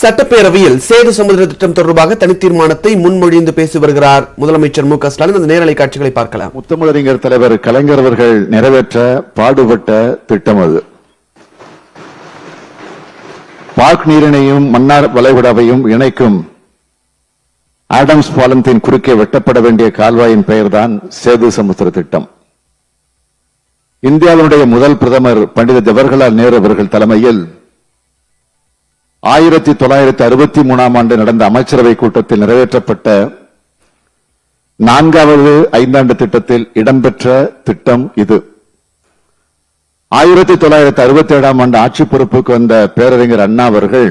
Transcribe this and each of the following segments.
சட்டப்பேரவையில் சேது சமுத்திர திட்டம் தொடர்பாக தனித்தீர்மானத்தை முன்மொழிந்து பேசி வருகிறார் முதலமைச்சர் மு க ஸ்டாலின். அந்த நேரலை காட்சிகளை பார்க்கலாம். முத்தமிழறிஞர் தலைவர் கலைஞர் அவர்கள் நிறைவேற்ற பாடுபட்ட திட்டம் அது. பாக் நீரினையும் மன்னார் வளைகுடாவையும் இணைக்கும் ஆடம்ஸ் பாலத்தின் குறுக்கே வெட்டப்பட வேண்டிய கால்வாயின் பெயர்தான் சேது சமுத்திர திட்டம். இந்தியாவினுடைய முதல் பிரதமர் பண்டித ஜவஹர்லால் நேரு அவர்கள் தலைமையில் 1963 ஆண்டு நடந்த அமைச்சரவை கூட்டத்தில் நிறைவேற்றப்பட்ட 4வது ஐந்தாண்டு திட்டத்தில் இடம்பெற்ற திட்டம் இது. 1967 ஆண்டு ஆட்சி பொறுப்புக்கு வந்த பேரறிஞர் அண்ணா அவர்கள்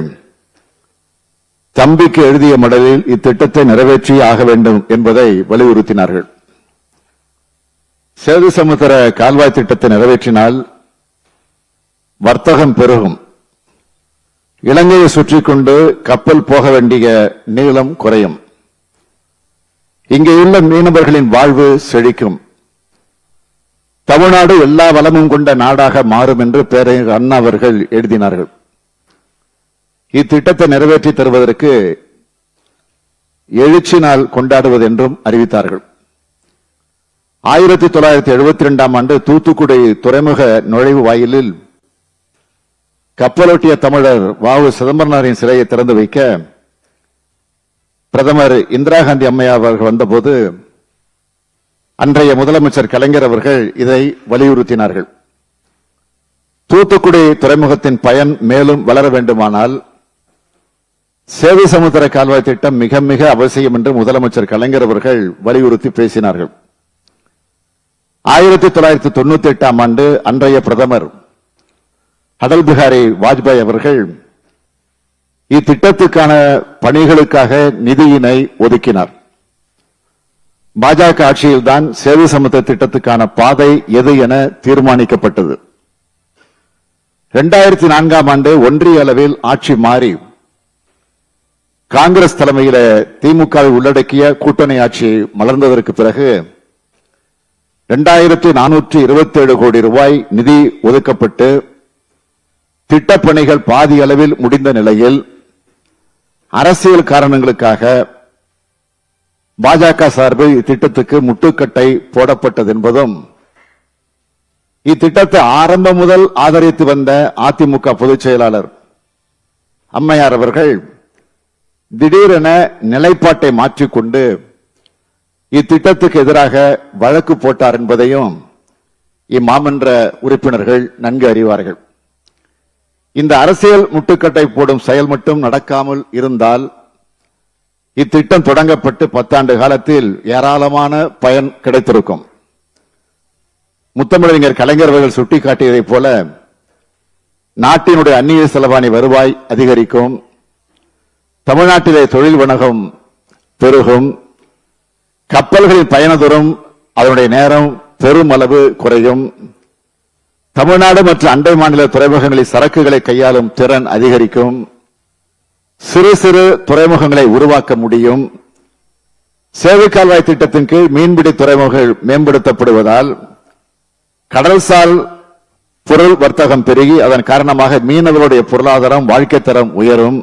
தம்பிக்கு எழுதிய மடலில் இத்திட்டத்தை நிறைவேற்றி ஆக வேண்டும் என்பதை வலியுறுத்தினார்கள். சேது சமுத்திர கால்வாய் திட்டத்தை நிறைவேற்றினால் வர்த்தகம் பெருகும், இலங்கையை சுற்றிக் கொண்டு கப்பல் போக வேண்டிய நீளம் குறையும், இங்கேயுள்ள மீனவர்களின் வாழ்வு செழிக்கும், தமிழ்நாடு எல்லா வளமும் கொண்ட நாடாக மாறும் என்று பேரறிஞர் அண்ணா அவர்கள் எழுதினார்கள். இத்திட்டத்தை நிறைவேற்றி தருவதற்கு எழுச்சி நாள் கொண்டாடுவது என்றும் அறிவித்தார்கள். 1972 ஆண்டு தூத்துக்குடி துறைமுக நுழைவு வாயிலில் கப்பலோட்டிய தமிழர் வ.உ. சிதம்பரனாரின் சிலையை திறந்து வைக்க பிரதமர் இந்திரா காந்தி அம்மையார் அவர்கள் வந்தபோது அன்றைய முதலமைச்சர் கலைஞர் அவர்கள் இதை வலியுறுத்தினார்கள். தூத்துக்குடி துறைமுகத்தின் பயன் மேலும் வளர வேண்டுமானால் சேது சமுத்திர கால்வாய் திட்டம் மிக மிக அவசியம் என்று முதலமைச்சர் கலைஞர் அவர்கள் வலியுறுத்தி பேசினார்கள். 1998 ஆண்டு அன்றைய பிரதமர் அடல் பிகாரி வாஜ்பாய் அவர்கள் இத்திட்டத்துக்கான பணிகளுக்காக நிதியினை ஒதுக்கினார். பாஜக ஆட்சியில்தான் சேது சமுத்திர திட்டத்துக்கான பாதை எது என தீர்மானிக்கப்பட்டது. 2004 ஆண்டு ஒன்றிய அளவில் ஆட்சி மாறி காங்கிரஸ் தலைமையில திமுகவை உள்ளடக்கிய கூட்டணி ஆட்சி மலர்ந்ததற்கு பிறகு 2427 கோடி ரூபாய் நிதி ஒதுக்கப்பட்டு திட்டப்பணிகள் பாதி அளவில் முடிந்த நிலையில் அரசியல் காரணங்களுக்காக பாஜக சார்பில் இத்திட்டத்துக்கு முட்டுக்கட்டை போடப்பட்டது என்பதும், இத்திட்டத்தை ஆரம்பம் முதல் ஆதரித்து வந்த அதிமுக பொதுச் செயலாளர் அம்மையார் அவர்கள் திடீரென நிலைப்பாட்டை மாற்றிக்கொண்டு இத்திட்டத்துக்கு எதிராக வழக்கு போட்டார் என்பதையும் இம்மாமன்ற உறுப்பினர்கள் நன்கு அறிவார்கள். இந்த அரசியல் முட்டுக்கட்டை போடும் செயல் மட்டும் நடக்காமல் இருந்தால் இத்திட்டம் தொடங்கப்பட்டு 10 ஆண்டு காலத்தில் ஏராளமான பயன் கிடைத்திருக்கும். முத்தமிழறிஞர் கலைஞர் அவர்கள் சுட்டிக்காட்டியதைப் போல நாட்டினுடைய அந்நிய செலவாணி வருவாய் அதிகரிக்கும், தமிழ்நாட்டிலே தொழில் வணிகம் பெருகும், கப்பல்களின் பயண தூரம் அதனுடைய நேரம் பெருமளவு குறையும், தமிழ்நாடு மற்றும் அண்டை மாநில துறைமுகங்களில் சரக்குகளை கையாளும் திறன் அதிகரிக்கும், சிறு சிறு துறைமுகங்களை உருவாக்க முடியும். சேது கால்வாய் திட்டத்தின் கீழ் மீன்பிடி துறைமுகங்கள் மேம்படுத்தப்படுவதால் கடல்சார் பொருள் வர்த்தகம் பெருகி அதன் காரணமாக மீனவர்களுடைய பொருளாதாரம் வாழ்க்கை தரம் உயரும்.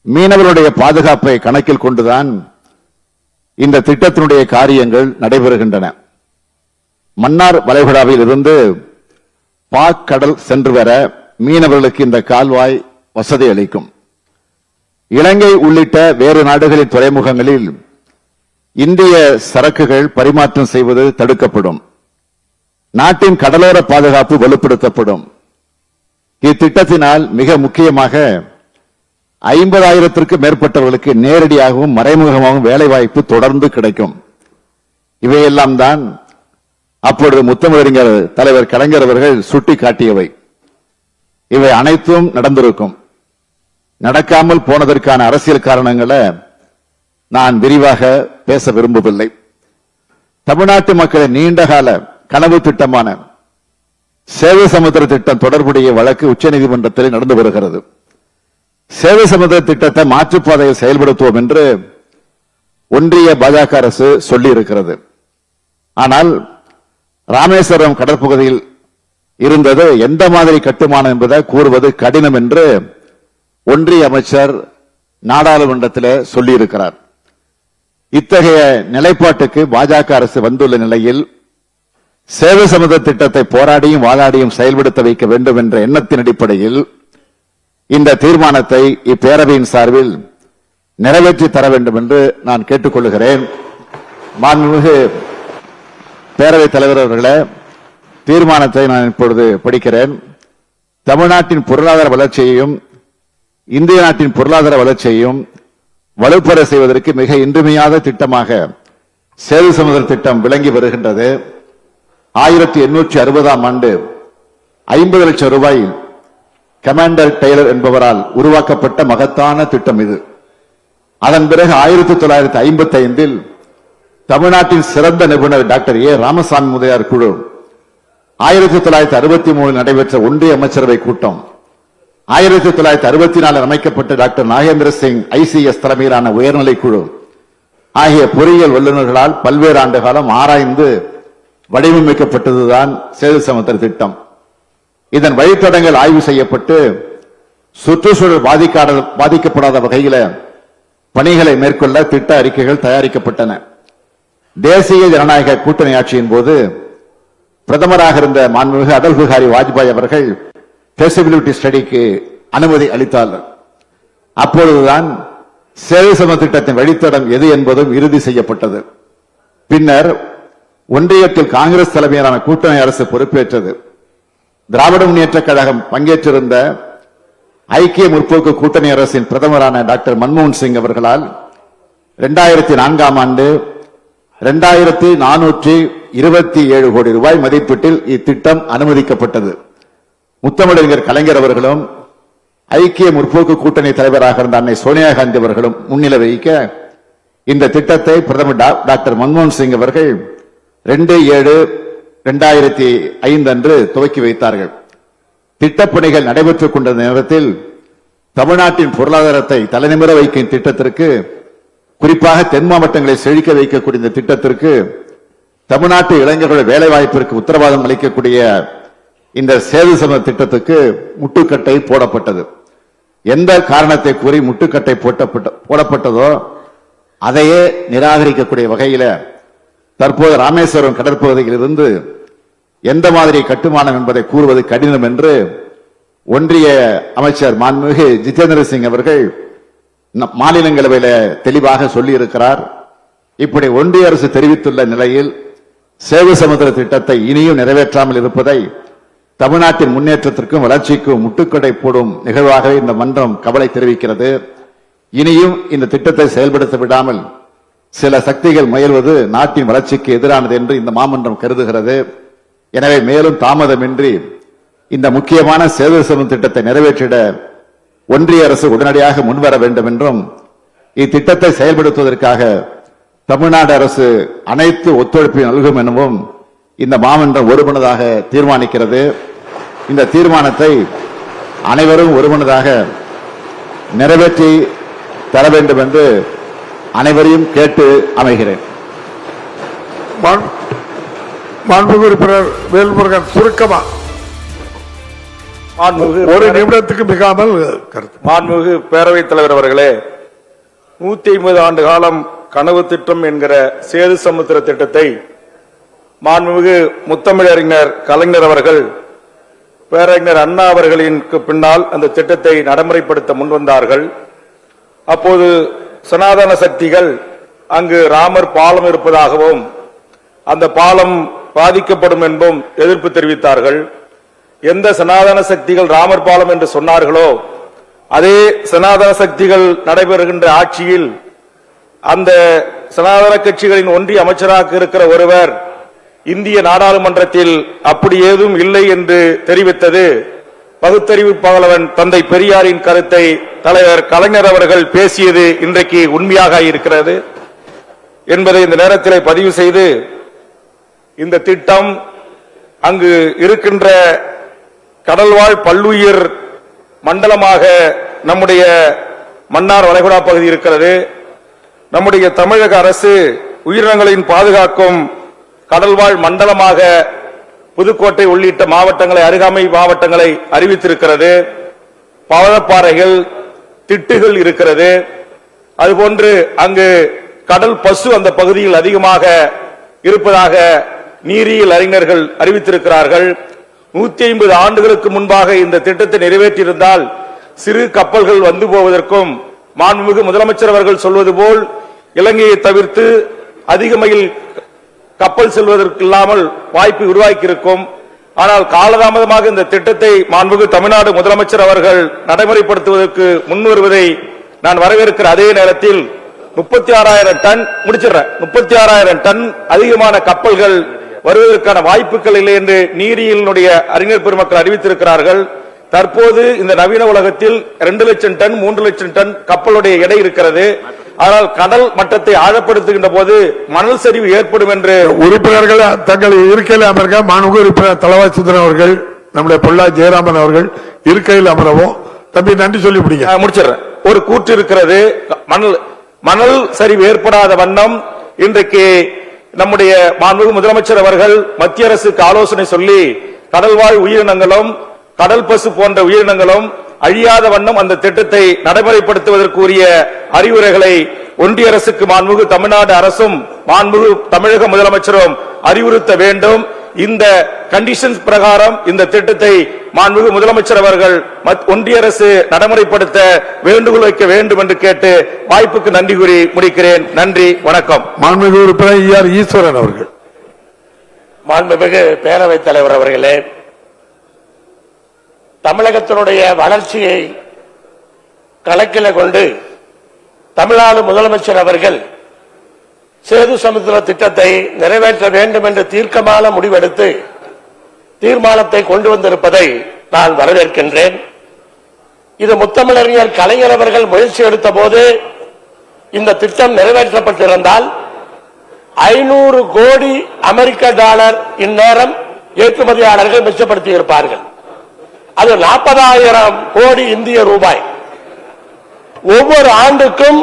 மீனவர்களுடைய பாதுகாப்பை கணக்கில் கொண்டுதான் இந்த திட்டத்தினுடைய காரியங்கள் நடைபெறுகின்றன. மன்னார் வளைகுடாவில் இருந்து பாக் கடல் சென்று வர மீனவர்களுக்கு இந்த கால்வாய் வசதி அளிக்கும். இலங்கை உள்ளிட்ட வேறு நாடுகளின் துறைமுகங்களில் இந்திய சரக்குகள் பரிமாற்றம் செய்வது தடுக்கப்படும், நாட்டின் கடலோர பாதுகாப்பு வலுப்படுத்தப்படும். இத்திட்டத்தினால் மிக முக்கியமாக 50,000த்திற்கும் மேற்பட்டவர்களுக்கு நேரடியாகவும் மறைமுகமாகவும் வேலைவாய்ப்பு தொடர்ந்து கிடைக்கும். இவையெல்லாம் தான் அப்பொழுது முத்தமிழறிஞர் தலைவர் கலைஞர் அவர்கள் சுட்டிக்காட்டியவை. இவை அனைத்தும் நடந்திருக்கும். நடக்காமல் போனதற்கான அரசியல் காரணங்களை நான் விரிவாக பேச விரும்பவில்லை. தமிழ்நாட்டு மக்களின் நீண்டகால கனவு திட்டமான சேது சமுத்திர திட்டம் தொடர்புடைய வழக்கு உச்சநீதிமன்றத்தில் நடந்து வருகிறது. சேது சமுத்திர திட்டத்தை மாற்றுப்பாதையில் செயல்படுத்துவோம் என்று ஒன்றிய பாஜக அரசு சொல்லி இருக்கிறது. ஆனால் ராமேஸ்வரம் கடற்பகுதியில் இருந்தது எந்த மாதிரி கட்டுமானம் என்பதை கூறுவது கடினம் என்று ஒன்றிய அமைச்சர் நாடாளுமன்றத்தில் சொல்லியிருக்கிறார். இத்தகைய நிலைப்பாட்டுக்கு பாஜக அரசு வந்துள்ள நிலையில் சேவை சமுத்திர திட்டத்தை போராடியும் வாதாடியும் செயல்படுத்த வைக்க வேண்டும் என்ற எண்ணத்தின் அடிப்படையில் இந்த தீர்மானத்தை இப்பேரவையின் சார்பில் நிறைவேற்றி தர வேண்டும் என்று நான் கேட்டுக்கொள்கிறேன். மாண்புமிகு பேரவைத் தலைவர் அவர்களே, தீர்மானத்தை நான் இப்பொழுது படிக்கிறேன். தமிழ்நாட்டின் பொருளாதார வளர்ச்சியையும் இந்திய நாட்டின் பொருளாதார வளர்ச்சியையும் வலுப்பெற செய்வதற்கு மிக இன்றியமையாத திட்டமாக சேது சமுத்திர திட்டம் விளங்கி வருகின்றது. 1860ஆம் ஆண்டு 50 லட்சம் ரூபாயில் கமாண்டர் டெய்லர் என்பவரால் உருவாக்கப்பட்ட மகத்தான திட்டம் இது. அதன் பிறகு 1955இல் தமிழ்நாட்டின் சிறந்த நிபுணர் டாக்டர் ஏ ராமசாமி முதலியார் குழு 1963 நடைபெற்ற ஒன்றிய அமைச்சரவை கூட்டம் 1964 அமைக்கப்பட்ட டாக்டர் நாகேந்திர சிங் ICS தலைமையிலான உயர்நிலை குழு ஆகிய பொறியியல் வல்லுநர்களால் பல்வேறு ஆண்டு காலம் ஆராய்ந்து வடிவமைக்கப்பட்டதுதான் சேது சமுத்திர திட்டம். இதன் வழித்தடங்கள் ஆய்வு செய்யப்பட்டு சுற்றுச்சூழல் பாதிக்கப்படாத வகையில பணிகளை மேற்கொள்ள திட்ட அறிக்கைகள் தயாரிக்கப்பட்டன. தேசிய ஜனநாயக கூட்டணி ஆட்சியின் போது பிரதமராக இருந்த மாண்புமிகு அடல் பிகாரி வாஜ்பாய் அவர்கள் ஃபெசிபிலிட்டி ஸ்டடிக்கு அனுமதி அளித்தார். அப்பொழுதுதான் சேது சமுத்திர திட்டத்தின் வழித்தடம் எது என்பதும் இறுதி செய்யப்பட்டது. பின்னர் ஒன்றியத்தில் காங்கிரஸ் தலைமையிலான கூட்டணி அரசு பொறுப்பேற்றது. திராவிட முன்னேற்ற கழகம் பங்கேற்றிருந்த ஐக்கிய முற்போக்கு கூட்டணி அரசின் பிரதமரான டாக்டர் மன்மோகன் சிங் அவர்களால் 2004ஆம் ஆண்டு 2427 கோடி ரூபாய் மதிப்பீட்டில் இத்திட்டம் அனுமதிக்கப்பட்டது. முத்தமிழறிஞர் கலைஞர் அவர்களும் ஐக்கிய முற்போக்கு கூட்டணி தலைவராக இருந்த அன்னை சோனியா காந்தி அவர்களும் முன்னிலை வகிக்க இந்த திட்டத்தை பிரதமர் டாக்டர் மன்மோகன் சிங் அவர்கள் 2/7/2005 அன்று துவக்கி வைத்தார்கள். திட்டப்பணிகள் நடைபெற்றுக் கொண்ட நேரத்தில் தமிழ்நாட்டின் பொருளாதாரத்தை தலைநிமிர வைக்கும் திட்டத்திற்கு, குறிப்பாக தென் மாவட்டங்களை செழிக்க வைக்கக்கூடிய இந்த திட்டத்திற்கு, தமிழ்நாட்டு இளைஞர்களுடைய வேலை வாய்ப்பிற்கு உத்தரவாதம் அளிக்கக்கூடிய இந்த சேது சமுத்திர திட்டத்துக்கு முட்டுக்கட்டை போடப்பட்டது. எந்த காரணத்தை கூறி முட்டுக்கட்டை போடப்பட்டதோ அதையே நிராகரிக்கக்கூடிய வகையில தற்போது ராமேஸ்வரம் கடற்பகுதியில் இருந்து எந்த மாதிரி கட்டுமானம் என்பதை கூறுவது கடினம் என்று ஒன்றிய அமைச்சர் மாண்புமிகு ஜிதேந்திர சிங் அவர்கள் மாநிலங்களவையில் தெளிவாக சொல்லியிருக்கிறார். இப்படி ஒன்றிய அரசு தெரிவித்துள்ள நிலையில் சேது சமுத்திர திட்டத்தை இனியும் நிறைவேற்றாமல் இருப்பதை தமிழ்நாட்டின் முன்னேற்றத்திற்கும் வளர்ச்சிக்கும் முட்டுக்கடை போடும் நிகழ்வாகவே இந்த மன்றம் கவலை தெரிவிக்கிறது. இனியும் இந்த திட்டத்தை செயல்படுத்த விடாமல் சில சக்திகள் முயல்வது நாட்டின் வளர்ச்சிக்கு எதிரானது என்று இந்த மாமன்றம் கருதுகிறது. எனவே மேலும் தாமதமின்றி இந்த முக்கியமான சேது சமுத்திர திட்டத்தை நிறைவேற்றிட ஒன்றிய அரசு உடனடியாக முன்வர வேண்டும் என்றும், இத்திட்டத்தை செயல்படுத்துவதற்காக தமிழ்நாடு அரசு அனைத்து ஒத்துழைப்பை நல்கும் எனவும் இந்த மாமன்றம் ஒருமனதாக தீர்மானிக்கிறது. இந்த தீர்மானத்தை அனைவரும் ஒருமனதாக நிறைவேற்றி தர வேண்டும் என்று அனைவரையும் கேட்டு அமைகிறேன். மாண்புமிகு உறுப்பினர் வேல்முருகன் சுருக்கமா ஒரு நிமிடத்துக்கு மிகாமல் கருத்து. மாண்புமிகு பேரவைத் தலைவர் அவர்களே, 150 ஆண்டு காலம் கனவு திட்டம் என்கிற சேது சமுத்திர திட்டத்தை மாண்புமிகு முத்தமிழறிஞர் கலைஞர் அவர்கள் பேரறிஞர் அண்ணா அவர்களின் பின்னால் அந்த திட்டத்தை நடைமுறைப்படுத்த முன்வந்தார்கள். அப்போது சனாதன சக்திகள் அங்கு ராமர் பாலம் இருப்பதாகவும் அந்த பாலம் பாதிக்கப்படும் என்பதும் எதிர்ப்பு தெரிவித்தார்கள். எந்த சனாதன சக்திகள் ராமர் பாலம் என்று சொன்னார்களோ அதே சனாதன சக்திகள் நடைபெறுகின்ற ஆட்சியில் அந்த சனாதன கட்சிகளின் ஒன்றிய அமைச்சராக இருக்கிற ஒருவர் இந்திய நாடாளுமன்றத்தில் அப்படி ஏதும் இல்லை என்று தெரிவித்தது பகுத்தறிவு பாலவன் தந்தை பெரியாரின் கருத்தை தலைவர் கலைஞர் அவர்கள் பேசியது இன்றைக்கு உண்மையாக இருக்கிறது என்பதை இந்த நேரத்தில் பதிவு செய்து, இந்த திட்டம் அங்கு இருக்கின்ற கடல்வாழ் பல்லுயிர் மண்டலமாக நம்முடைய மன்னார் வளைகுடா பகுதி இருக்கிறது. நம்முடைய தமிழக அரசு உயிரினங்களின் பாதுகாக்கும் கடல்வாழ் மண்டலமாக புதுக்கோட்டை உள்ளிட்ட மாவட்டங்களை, அருகாமை மாவட்டங்களை அறிவித்திருக்கிறது. பவழப்பாறைகள், திட்டுகள் இருக்கிறது. அதுபோன்று அங்கு கடல் பசு அந்த பகுதியில் அதிகமாக இருப்பதாக நீரியல் அறிஞர்கள் அறிவித்திருக்கிறார்கள். 150 ஆண்டுகளுக்கு முன்பாக இந்த திட்டத்தை நிறைவேற்றியிருந்தால் சிறு கப்பல்கள் வந்து போவதற்கும் மாண்புமிகு முதலமைச்சர் அவர்கள் சொல்வது போல் இலங்கையை தவிர்த்து அதிக மைல் கப்பல் செல்வதற்கு இல்லாமல் வாய்ப்பு உருவாக்கியிருக்கும். ஆனால் காலதாமதமாக இந்த திட்டத்தை மாண்புமிகு தமிழ்நாடு முதலமைச்சர் அவர்கள் நடைமுறைப்படுத்துவதற்கு முன்வருவதை நான் வரவேற்கிற அதே நேரத்தில் 36,000 டன் முடிச்சிடறேன், 36,000 டன் அதிகமான கப்பல்கள் வருவதற்கான வாய்ப்புகள் இல்லை என்று நீரியலினுடைய அறிஞர் பெருமக்கள் அறிவித்திருக்கிறார்கள். தற்போது இந்த நவீன உலகத்தில் 2 லட்சம் டன் 3 லட்சம் டன் கப்பலுடைய எடை இருக்கிறது. ஆனால் கடல் மட்டத்தை ஆழப்படுத்துகின்ற போது மணல் சரிவு ஏற்படும் என்று உறுப்பினர்கள் தங்கள் இருக்கையில் அமர்க. மாண்புமிகு உறுப்பினர் தளவாய் சுந்தரம் அவர்கள், நம்முடைய பொல்லா ஜெயராமன் அவர்கள் இருக்கையில் அமரவும். தம்பி நன்றி சொல்லி பிடிங்க. முடிச்சிடறேன். ஒரு கூற்று இருக்கிறது, மணல் சரிவு ஏற்படாத வண்ணம் இன்றைக்கு நம்முடைய மாண்புமிகு முதலமைச்சர் அவர்கள் மத்திய அரசுக்கு ஆலோசனை சொல்லி கடல்வாழ் உயிரினங்களும் கடல் பசு போன்ற உயிரினங்களும் அழியாத வண்ணம் அந்த திட்டத்தை நடைமுறைப்படுத்துவதற்கு உரிய அறிவுரைகளை ஒன்றிய அரசுக்கு மாண்புமிகு தமிழ்நாடு அரசும் மாண்புமிகு தமிழக முதலமைச்சரும் அறிவுறுத்த வேண்டும். இந்த கண்டிஷன்ஸ் பிரகாரம் இந்த திட்டத்தை மாண்புமிகு முதலமைச்சர் அவர்கள் ஒன்றிய அரசு நடைமுறைப்படுத்த வேண்டுகோள் வைக்க வேண்டும் என்று கேட்டு வாய்ப்புக்கு நன்றி கூறி முடிக்கிறேன். நன்றி, வணக்கம். மாண்புமிகு உறுப்பினர் ER ஈஸ்வரன் அவர்கள். மாண்புமிகு பேரவைத் தலைவர் அவர்களே, தமிழகத்தினுடைய வளர்ச்சியை கணக்கில் கொண்டு தமிழ்நாடு முதலமைச்சர் அவர்கள் சேது சமுத்திர திட்டத்தை நிறைவேற்ற வேண்டும் என்று தீர்க்கமான முடிவெடுத்து தீர்மானத்தை கொண்டு வந்திருப்பதை நான் வரவேற்கின்றேன். இது முத்தமிழறிஞர் கலைஞர் அவர்கள் முயற்சி எடுத்த போது இந்த திட்டம் நிறைவேற்றப்பட்டிருந்தால் 500 கோடி அமெரிக்க டாலர் இந்நேரம் ஏற்றுமதியாளர்கள் மிச்சப்படுத்தி இருப்பார்கள். அது 40,000 கோடி இந்திய ரூபாய். ஒவ்வொரு ஆண்டுக்கும்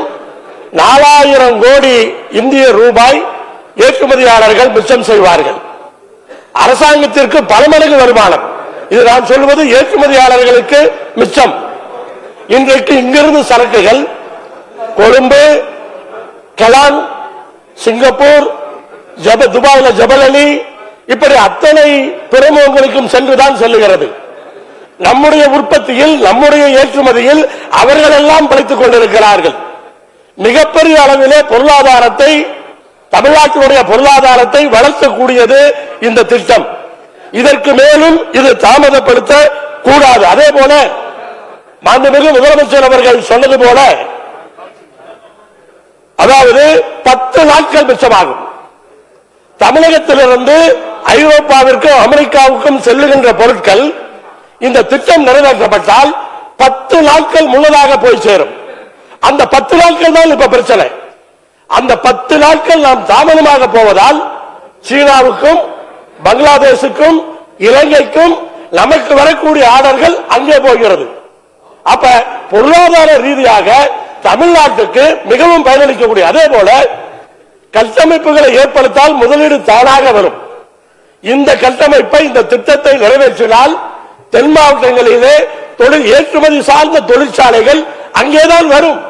4,000 கோடி இந்திய ரூபாய் ஏற்றுமதியாளர்கள் மிச்சம் செய்வார்கள். அரசாங்கத்திற்கு பல மடங்கு வருமானம். இது நான் சொல்வது ஏற்றுமதியாளர்களுக்கு மிச்சம். இன்றைக்கு இங்கிருந்து சரக்குகள் கொழும்பு, கலான், சிங்கப்பூர், துபாயில ஜபல் அலி, இப்படி அத்தனை துறைமுகங்களுக்கும் சென்றுதான் செல்லுகிறது. நம்முடைய உற்பத்தியில், நம்முடைய ஏற்றுமதியில் அவர்கள் எல்லாம் பிழைத்துக் கொண்டிருக்கிறார்கள். மிகப்பெரிய அளவிலே பொருளாதாரத்தை, தமிழ்நாட்டினுடைய பொருளாதாரத்தை வளர்க்கக்கூடியது இந்த திட்டம். இதற்கு மேலும் இது தாமதப்படுத்த கூடாது. அதே போல மாண்புமிகு முதலமைச்சர் அவர்கள் சொன்னது போல, அதாவது 10 நாட்கள் மிச்சமாகும். தமிழகத்திலிருந்து ஐரோப்பாவிற்கும் அமெரிக்காவுக்கும் செல்லுகின்ற பொருட்கள் இந்த திட்டம் நிறைவேற்றப்பட்டால் 10 நாட்கள் முன்னதாக போய் சேரும். அந்த 10 நாட்கள் தான் இப்ப பிரச்சனை. அந்த 10 நாட்கள் நாம் தாமதமாக போவதால் சீனாவுக்கும் பங்களாதேஷுக்கும் இலங்கைக்கும் நமக்கு வரக்கூடிய ஆர்டர்கள் அங்கே போகிறது. அப்ப பொருளாதார ரீதியாக தமிழ்நாட்டுக்கு மிகவும் பயனளிக்கக்கூடிய, அதே போல கட்டமைப்புகளை ஏற்படுத்தால் முதலீடு தானாக வரும். இந்த கட்டமைப்பை, இந்த திட்டத்தை நிறைவேற்றினால் தென் மாவட்டங்களிலே தொழில் ஏற்றுமதி சார்ந்த தொழிற்சாலைகள் அங்கேதான் வரும்.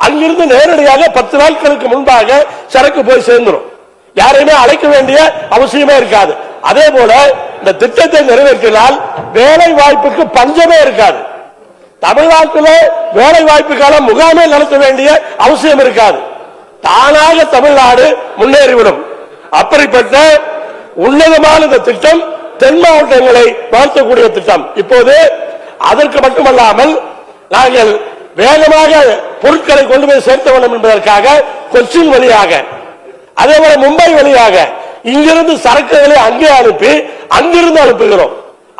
அங்கிருந்து நேரடியாக 10 நாட்களுக்கு முன்பாக சரக்கு போய் சேர்ந்துடும். யாரையுமே அழைக்க வேண்டிய அவசியமே இருக்காது. அதே போல இந்த திட்டத்தை நிறைவேற்றினால் வேலை வாய்ப்புக்கு பஞ்சமே இருக்காது. தமிழ்நாட்டில் வேலை வாய்ப்புக்கான முகாமை நடத்த வேண்டிய அவசியம் இருக்காது. தானாக தமிழ்நாடு முன்னேறிவிடும். அப்படிப்பட்ட உன்னதமான இந்த திட்டம் தென் மாவட்டங்களை வளர்த்தக்கூடிய திட்டம். இப்போது அதற்கு மட்டுமல்லாமல் நாங்கள் வேகமாக பொருட்களை கொண்டு போய் சேர்த்த வேண்டும் என்பதற்காக கொச்சின் வழியாக, அதே போல மும்பை வழியாக இங்கிருந்து சரக்குகளை அங்கே அனுப்பி அங்கிருந்து அனுப்புகிறோம்.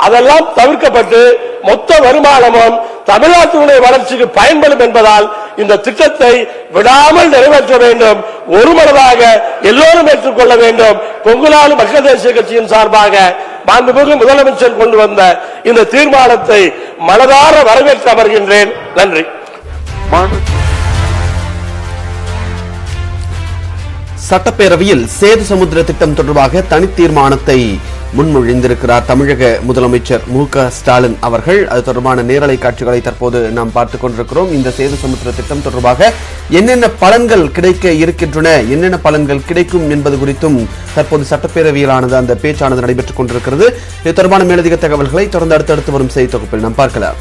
அதெல்லாம் தவிர்க்கப்பட்டு மொத்த வருமானமும் தமிழ்நாட்டினுடைய வளர்ச்சிக்கு பயன்படும் என்பதால் இந்த திட்டத்தை விடாமல் நிறைவேற்ற வேண்டும். ஒருமனதாக எல்லோரும் ஏற்றுக்கொள்ள வேண்டும். கொங்குநாடு மக்கள் தேசிய கட்சியின் சார்பாக மாண்புமிகு முதலமைச்சர் கொண்டு வந்த இந்த தீர்மானத்தை மனதார வரவேற்று அமர்கின்றேன். நன்றி. சட்டப்பேரவையில் சேது சமுத்திர திட்டம் தொடர்பாக தனி தீர்மானத்தை முன்மொழிந்திருக்கிறார் தமிழக முதலமைச்சர் மு.க.ஸ்டாலின் அவர்கள். அது தொடர்பான நேரலை காட்சிகளை தற்போது நாம் பார்த்துக் கொண்டிருக்கிறோம். இந்த சேது சமுத்திர திட்டம் தொடர்பாக என்னென்ன பலன்கள் கிடைக்க இருக்கின்றன, என்னென்ன பலன்கள் கிடைக்கும் என்பது குறித்தும் தற்போது சட்டப்பேரவையிலானது அந்த பேச்சானது நடைபெற்றுக் கொண்டிருக்கிறது. இது தொடர்பான மேலதிக தகவல்களை தொடர்ந்து அடுத்தடுத்து வரும் செய்தி தொகுப்பில் நாம் பார்க்கலாம்.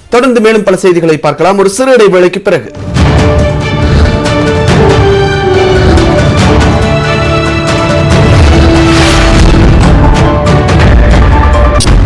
தொடர்ந்து மேலும் பல செய்திகளை பார்க்கலாம் ஒரு சிறு இடைவேளைக்கு பிறகு.